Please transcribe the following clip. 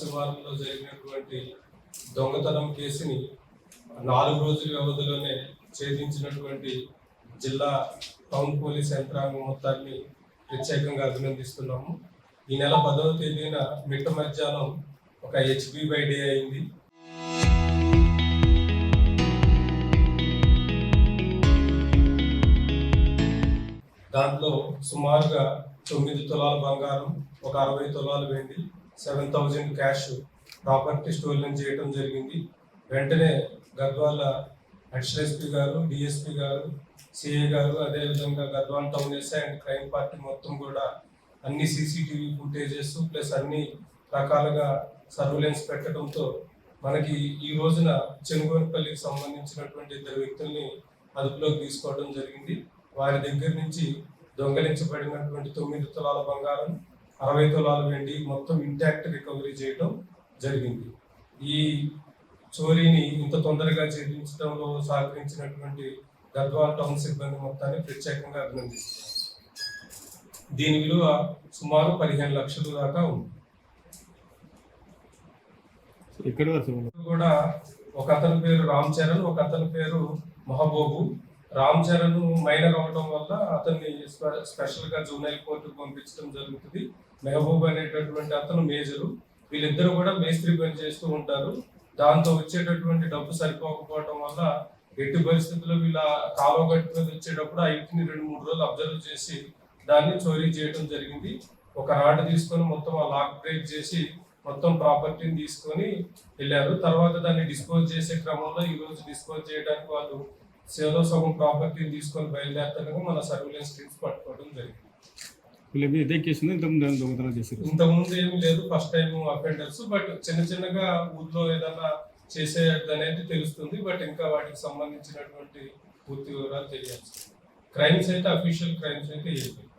శివారులో జరిగినటువంటి దొంగతనం కేసుని 4 రోజుల వ్యవధిలోనే ఛేదించినటువంటి జిల్లా టౌన్ పోలీస్ యంత్రాంగం మొత్తాన్ని ప్రత్యేకంగా అభినందిస్తున్నాము. ఈ నెల 10వ తేదీన మిట్ట మధ్యాహ్నం ఒక HB బై డే అయింది. దాంట్లో సుమారుగా 9 తులాల బంగారం, ఒక 60 తులాలు వెండి, 7,000 క్యాష్ ప్రాపర్టీ స్టోలన్ చేయడం జరిగింది. వెంటనే గద్వాల అడిషనల్ ఎస్పీ గారు, డిఎస్పీ గారు, సిఐ గారు, అదేవిధంగా Gadwal town SI and crime party మొత్తం కూడా అన్ని CCTV ఫుటేజెస్ ప్లస్ అన్ని రకాలుగా సర్వేలెన్స్ పెట్టడంతో మనకి ఈ రోజున చెనుగోనిపల్లికి సంబంధించినటువంటి 2 వ్యక్తుల్ని అదుపులోకి తీసుకోవడం జరిగింది. వారి దగ్గర నుంచి దొంగలించబడినటువంటి 9 తులాల బంగారం, 60 తులాల వెండి మొత్తం ఇంటాక్ట్ రికవరీ చేయడం జరిగింది. ఈ చోరీని ఇంత తొందరగా ఛేదించడంలో సహకరించినటువంటి గద్వాల టౌన్ సిబ్బంది మొత్తాన్ని ప్రత్యేకంగా అభినందిస్తున్నాం. దీని విలువ సుమారు 15 లక్షల దాకా ఉంది. ఇక్కడ కూడా ఒక అతని పేరు రామ్ చరణ్, ఒక అతని పేరు మహబూబు. రామ్ చరణ్ మైనర్ అవడం వల్ల అతన్ని స్పెషల్ గా జూనైల్ కోర్టుకు పంపించడం జరుగుతుంది. మెహబూబ్ అనేటటువంటి అతను మేజరు. వీళ్ళిద్దరూ కూడా మేస్త్రి పని చేస్తూ ఉంటారు. దాంతో వచ్చేటటువంటి డబ్బు సరిపోకపోవడం వల్ల ఎట్టి పరిస్థితుల్లో వీళ్ళ కాలువ గట్టు మీద వచ్చేటప్పుడు ఆ ఇంటిని 2-3 రోజులు అబ్జర్వ్ చేసి దాన్ని చోరీ చేయడం జరిగింది. ఒక రాడ్ తీసుకొని మొత్తం ఆ లాక్ బ్రేక్ చేసి మొత్తం ప్రాపర్టీని తీసుకొని వెళ్ళారు. తర్వాత దాన్ని డిస్పోజ్ చేసే క్రమంలో ఈ రోజు డిస్పోజ్ చేయడానికి వాళ్ళు సేవలో సగం ప్రాపర్టీని తీసుకొని బయలుదేరుతుండగా మన సర్వేలెన్స్ టీమ్స్ పట్టుకోవడం జరిగింది. ఇంతకుముందు ఏమీ లేదు, ఫస్ట్ టైం అఫెండర్స్. బట్ చిన్నగా ఊర్లో ఏదైనా చేసేది అనేది తెలుస్తుంది. బట్ ఇంకా వాటికి సంబంధించినటువంటి పూర్తి వివరాలు తెలియాల్సి. క్రైమ్స్ అయితే అఫీషియల్ క్రైమ్స్ అయితే ఏమి